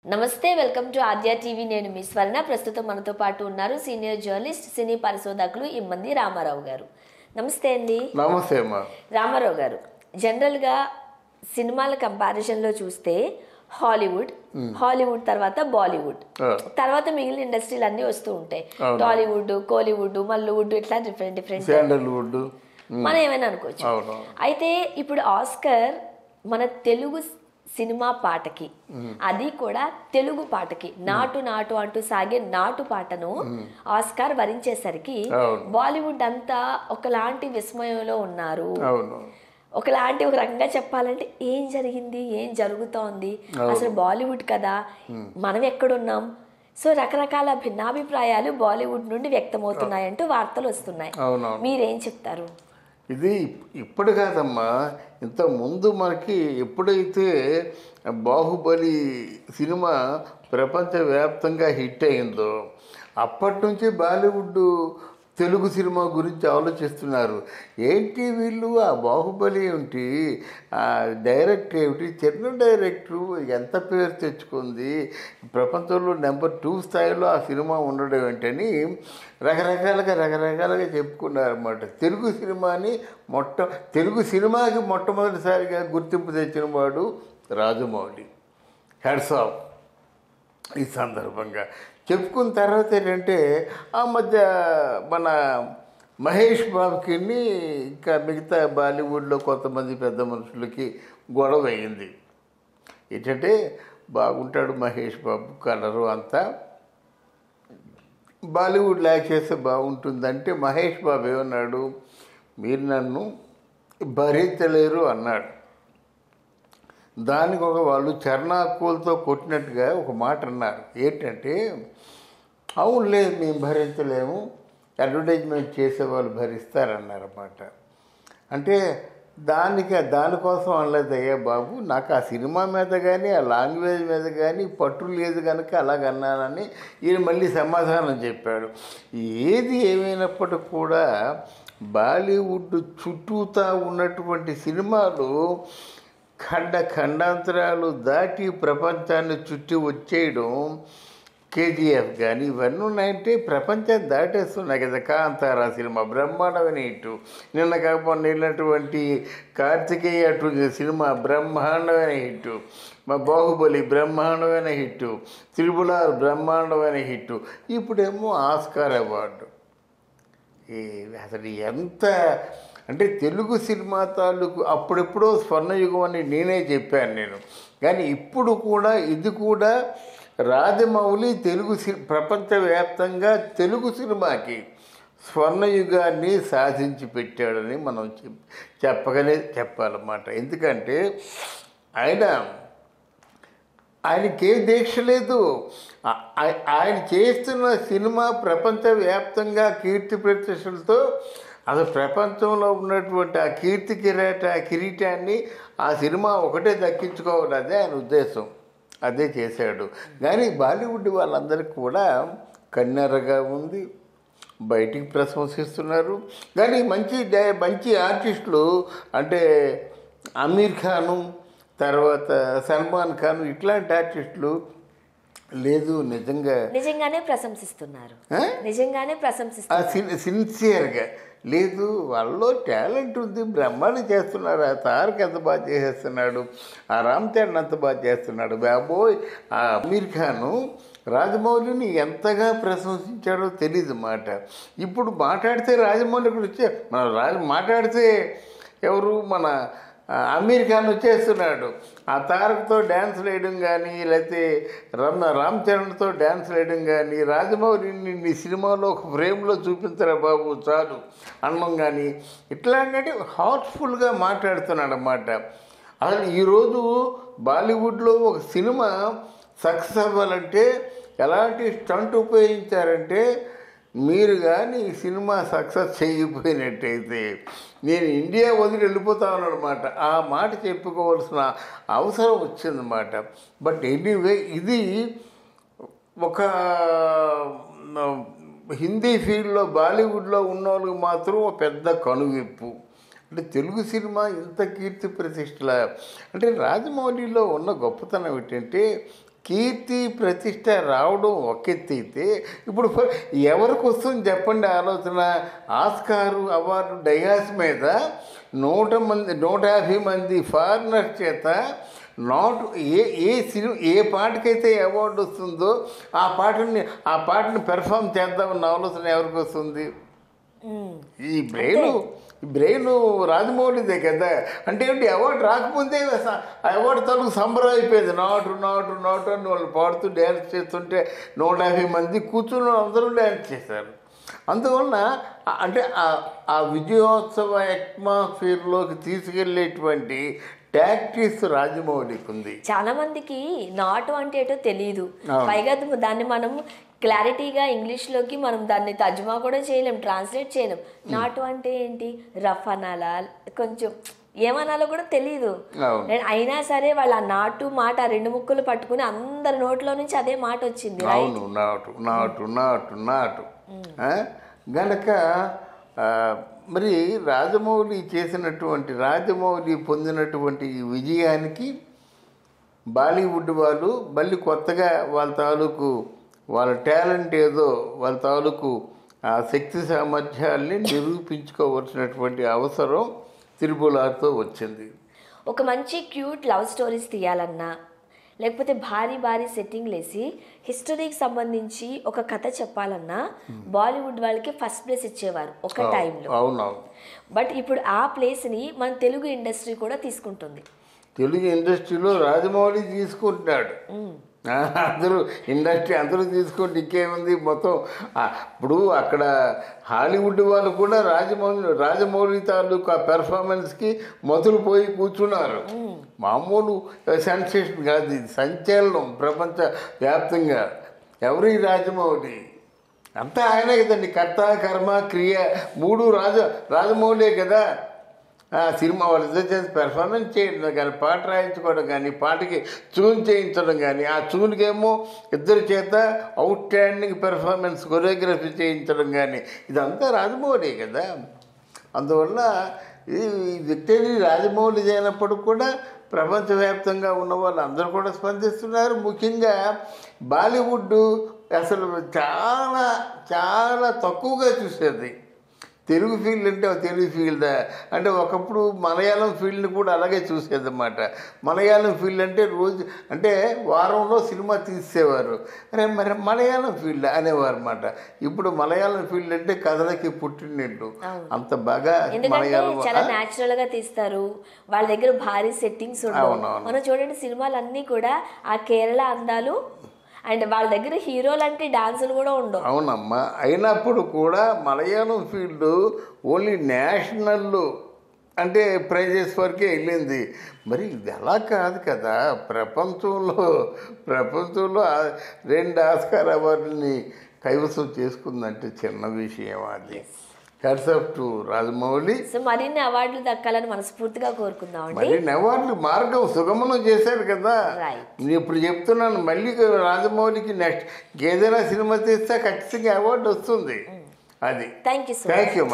నమస్తే welcome to Aadya TV. నేను మీ స్వర్ణ. ప్రస్తుతం మనతో పాటు ఉన్నారు సీనియర్ జర్నలిస్ట్ సినీ పరిశోధకులు ఇమ్మంది రామారావు గారు. నమస్తే అండి. నమస్తే అమ్మా. రామారావు గారు, జనరల్గా సినిమాల కంపారిజన్లో చూస్తే హాలీవుడ్ తర్వాత బాలీవుడ్ తర్వాత మిగిలిన ఇండస్ట్రీలు అన్నీ వస్తూ ఉంటాయి. టాలీవుడ్, కోలీవుడ్, మల్లీవుడ్, ఇట్లా డిఫరెంట్ మనం ఏమైనా అనుకోవచ్చు. అయితే ఇప్పుడు ఆస్కర్ మన తెలుగు సినిమా పాటకి, అది కూడా తెలుగు పాటకి నాటు నాటు అంటూ సాగే నాటు పాటను ఆస్కార్ వరించేసరికి బాలీవుడ్ అంతా ఒకలాంటి విస్మయంలో ఉన్నారు. ఒకలాంటి ఒక రకంగా చెప్పాలంటే ఏం జరిగింది, ఏం జరుగుతోంది, అసలు బాలీవుడ్ కదా, మనం ఎక్కడున్నాం? సో రకరకాల భిన్నాభిప్రాయాలు బాలీవుడ్ నుండి వ్యక్తమవుతున్నాయంటూ వార్తలు వస్తున్నాయి. మీరేం చెప్తారు? ఇది ఇప్పుడు కాదమ్మా, ఇంత ముందు మనకి ఎప్పుడైతే బాహుబలి సినిమా ప్రపంచవ్యాప్తంగా హిట్ అయిందో అప్పటి నుంచి బాలీవుడ్ తెలుగు సినిమా గురించి ఆలోచిస్తున్నారు. ఏంటి వీళ్ళు, ఆ బాహుబలి ఏమిటి, ఆ డైరెక్టర్ ఏమిటి, చిన్న డైరెక్టరు ఎంత పేరు తెచ్చుకుంది, ప్రపంచంలో నెంబర్ 2 స్థాయిలో ఆ సినిమా ఉండడం ఏంటని రకరకాలుగా చెప్పుకున్నారన్నమాట. తెలుగు సినిమాకి మొట్టమొదటిసారిగా గుర్తింపు తెచ్చిన వాడు రాజమౌళి. Heads of. ఈ సందర్భంగా చెప్పుకున్న తర్వాత ఏంటంటే ఆ మధ్య మన మహేష్ బాబుకి ఇంకా మిగతా బాలీవుడ్లో కొంతమంది పెద్ద మనుషులకి గొడవ అయింది. ఏంటంటే బాగుంటాడు మహేష్ బాబు, కలరు అంతా బాలీవుడ్ లాక్ చేస్తే బాగుంటుందంటే మహేష్ బాబు ఏమన్నాడు, మీరు నన్ను భరించలేరు అన్నాడు. దానికి వాళ్ళు చర్నాకోలతో కొట్టినట్టుగా ఒక మాట అన్నారు. ఏంటంటే అవునులే, మేము భరించలేము, అడ్వర్టైజ్మెంట్ చేసేవాళ్ళు భరిస్తారన్నారన్నమాట. అంటే దానికోసం అనలేదయ్యా బాబు, నాకు ఆ సినిమా మీద కానీ ఆ లాంగ్వేజ్ మీద కానీ పట్టు లేదు కనుక అలాగన్నానని ఈయన మళ్ళీ సమాధానం చెప్పాడు. ఏది ఏమైనప్పటికీ కూడా బాలీవుడ్ చుట్టూతా ఉన్నటువంటి సినిమాలు ఖండాంతరాలు దాటి ప్రపంచాన్ని చుట్టి వచ్చేయడం, కేజీఎఫ్ కానీ ఇవన్నీ ఉన్నాయంటే ప్రపంచాన్ని దాటేస్తున్నాయి కదా. కాంతారా సినిమా బ్రహ్మాండమైన హిట్టు, నిన్న కాకపోతే వెళ్ళినటువంటి కార్తికేయ సినిమా బ్రహ్మాండమైన హిట్టు, మా బాహుబలి బ్రహ్మాండమైన హిట్టు, త్రిపుల బ్రహ్మాండమైన హిట్టు, ఇప్పుడేమో ఆస్కార్ అవార్డు. అసలు ఎంత అంటే తెలుగు సినిమా తాలూకు అప్పుడెప్పుడో స్వర్ణయుగం అని నేనే చెప్పాను నేను. కానీ ఇప్పుడు కూడా ఇది కూడా రాజమౌళి ప్రపంచవ్యాప్తంగా తెలుగు సినిమాకి స్వర్ణయుగాన్ని సాధించి పెట్టాడని మనం చెప్పాలన్నమాట. ఎందుకంటే ఆయనకే దీక్ష లేదు. ఆయన చేస్తున్న సినిమా ప్రపంచవ్యాప్తంగా కీర్తి ప్రతిష్టలతో అసలు ప్రపంచంలో ఉన్నటువంటి ఆ కిరీటాన్ని ఆ సినిమా ఒకటే దక్కించుకోవాలి, అదే ఆయన ఉద్దేశం, అదే చేశాడు. కానీ బాలీవుడ్ వాళ్ళందరికీ కూడా కన్నెరగా ఉంది, బయటికి ప్రశంసిస్తున్నారు. కానీ మంచి ఆర్టిస్టులు అంటే అమీర్ ఖాను, తర్వాత సల్మాన్ ఖాన్, ఇట్లాంటి ఆర్టిస్టులు లేదు, నిజంగానే ప్రశంసిస్తున్నారు. సిన్సియర్గా లేదు, వాళ్ళలో టాలెంట్ ఉంది, బ్రహ్మాండం చేస్తున్నారు. ఆ తారక్ ఎంత బాగా చేసేస్తున్నాడు, ఆ రామ్ చరణ్ ఎంత బాగా చేస్తున్నాడు. బాబోయ్, ఆ అమీర్ ఖాను రాజమౌళిని ఎంతగా ప్రశంసించాడో తెలీదు మాట. ఇప్పుడు మాట్లాడితే రాజమౌళి గురించి మాట్లాడితే ఎవరు, మన అమీర్ ఖాన్ వచ్చేస్తున్నాడు. ఆ తారక్తో డ్యాన్స్ వేయడం కానీ, లేకపోతే రామ్ చరణ్తో డ్యాన్స్ వేయడం కానీ, రాజమౌళిని నీ సినిమాలో ఒక ఫ్రేమ్లో చూపించరా బాబు చాలు అన్నం కానీ, ఇట్లాంటి హార్ట్ఫుల్గా మాట్లాడుతున్నాడు అన్నమాట. అసలు ఈరోజు బాలీవుడ్లో ఒక సినిమా సక్సెస్ అవ్వాలంటే ఎలాంటి స్టంట్ ఉపయోగించారంటే, మీరు కానీ ఈ సినిమా సక్సెస్ చేయకపోయినట్టయితే నేను ఇండియా వదిలి వెళ్ళిపోతానన్నమాట. ఆ మాట చెప్పుకోవాల్సిన అవసరం వచ్చిందన్నమాట. బట్ ఎనీవే, ఇది ఒక హిందీ ఫీల్డ్లో బాలీవుడ్లో ఉన్న వాళ్ళకి మాత్రం పెద్ద కనువిప్పు. అంటే తెలుగు సినిమా ఇంత కీర్తి ప్రతిష్టల అంటే రాజమౌళిలో ఉన్న గొప్పతనం ఏంటంటే కీర్తి ప్రతిష్ట రావడం ఒకెత్తైతే ఇప్పుడు ఎవరికి వస్తుంది చెప్పండి ఆలోచన. ఆస్కారు అవార్డు డయాస్ మీద 150 మంది ఫారినర్స్ చేత ఏ పాటకైతే అవార్డు వస్తుందో ఆ పాటని పెర్ఫామ్ చేద్దామన్న ఆలోచన ఎవరికి వస్తుంది? ఈ బ్రెయిన్ రాజమౌళిదే కదా. అంటే ఏంటి, అవార్డు రాకముందే అవార్డు తనకు సంబరం అయిపోయింది. నాటు నాటు నాటు అని వాళ్ళు పాడుతూ డ్యాన్స్ చేస్తుంటే 150 మంది కూర్చుని అందరూ డ్యాన్స్ చేశారు. అందువలన అంటే ఆ విజయోత్సవ అట్మాస్ఫియర్లోకి తీసుకెళ్ళేటువంటి టాక్టిక్స్ రాజమౌళికి ఉంది. చాలా మందికి నాటు అంటే ఏంటో తెలియదు. పైగా దాన్ని మనం క్లారిటీగా ఇంగ్లీష్లోకి మనం దాన్ని తర్జుమా కూడా చేయలేం, ట్రాన్స్లేట్ చేయలేం. నాటు అంటే ఏంటి, రఫ్ అనాలా, కొంచెం ఏమనాలో కూడా తెలియదు. అయినా సరే వాళ్ళ ఆ నాటు మాట 2 ముక్కలు పట్టుకుని అందరి నోట్లో నుంచి అదే మాట వచ్చింది. అవును, నాటు నాటు నాటు నాటు గనక మరి రాజమౌళి పొందినటువంటి ఈ విజయానికి బాలీవుడ్ వాళ్ళు మళ్ళీ కొత్తగా వాళ్ళ టాలెంట్ ఏదో, వాళ్ళ తాలూకు ఆ శక్తి సామర్థ్యాల్ని నిరూపించుకోవాల్సినటువంటి అవసరం త్రిపులతో వచ్చింది. ఒక మంచి క్యూట్ లవ్ స్టోరీస్ తీయాలన్నా, లేకపోతే భారీ సెట్టింగ్లు వేసి హిస్టరీకి సంబంధించి ఒక కథ చెప్పాలన్నా బాలీవుడ్ వాళ్ళకి ఫస్ట్ ప్లేస్ ఇచ్చేవారు ఒక టైంలో. అవునవును. బట్ ఇప్పుడు ఆ ప్లేస్ని మన తెలుగు ఇండస్ట్రీ కూడా తీసుకుంటుంది. తెలుగు ఇండస్ట్రీలో రాజమౌళి తీసుకుంటున్నాడు. అందరూ తీసుకుంటే ఇంకేముంది మొత్తం. ఇప్పుడు అక్కడ హాలీవుడ్ వాళ్ళు కూడా రాజమౌళి తాలూకు ఆ పెర్ఫార్మెన్స్కి మొదలు పోయి కూర్చున్నారు. మామూలు సెన్సేషన్ కాదు, ఇది సంచలనం ప్రపంచ వ్యాప్తంగా. ఎవరి రాజమౌళి అంతా ఆయనే కదండి, కర్త కర్మ క్రియ 3 రాజమౌళే కదా. సినిమా వాళ్ళిద్దరు చేసి పెర్ఫార్మెన్స్ చేయడం కానీ, పాట రాయించుకోవడం కానీ, పాటకి ట్యూన్ చేయించడం కానీ, ఆ ట్యూన్కేమో ఇద్దరి చేత అవుట్ స్టాండింగ్ పెర్ఫార్మెన్స్ కొరియోగ్రఫీ చేయించడం కానీ, ఇదంతా రాజమౌళి కదా. అందువల్ల ఈ విక్టరీ రాజమౌళి అయినప్పుడు కూడా ప్రపంచవ్యాప్తంగా ఉన్న వాళ్ళు అందరూ కూడా స్పందిస్తున్నారు. ముఖ్యంగా బాలీవుడ్ అసలు చాలా చాలా తక్కువగా చూసేది తెలుగు ఫీల్డ్. అంటే తెలుగు ఫీల్డా అంటే ఒకప్పుడు మలయాళం ఫీల్డ్ని కూడా అలాగే చూసేదన్నమాట. మలయాళం ఫీల్డ్ అంటే వారంలో సినిమా తీసేవారు, మరి మలయాళం ఫీల్డ్ అనేవారు అన్నమాట. ఇప్పుడు మలయాళం ఫీల్డ్ అంటే కథలకి పుట్టినట్టు అంత బాగా చాలా న్యాచురల్ గా తీస్తారు. వాళ్ళ దగ్గర భారీ సెట్టింగ్స్ ఉండవు. మనం చూడండి సినిమాలన్నీ కూడా ఆ కేరళ అందాలు, అండ్ వాళ్ళ దగ్గర హీరోలు అంటే డాన్సులు కూడా ఉండవు. అవునమ్మా, అయినప్పుడు కూడా మలయాళం ఫీల్డ్ ఓన్లీ నేషనల్ అంటే ప్రైజెస్ వరకే వెళ్ళింది. మరి ఇది అలా కాదు కదా. ప్రపంచంలో 2 ఆస్కార్ అవార్డుని కైవసం చేసుకుందంటే చిన్న విషయం అది. Hats off to Rajamouli. So మరిన్ని అవార్డులు దక్కాలని మనస్ఫూర్తిగా కోరుకుందాం. మరిన్ని అవార్డులు మార్గం సుగమనం చేశారు కదా. నేను ఇప్పుడు చెప్తున్నాను, మళ్ళీ రాజమౌళికి నెక్స్ట్ ఏదైనా సినిమా తీస్తే ఖచ్చితంగా అవార్డు వస్తుంది. అది. Thank you.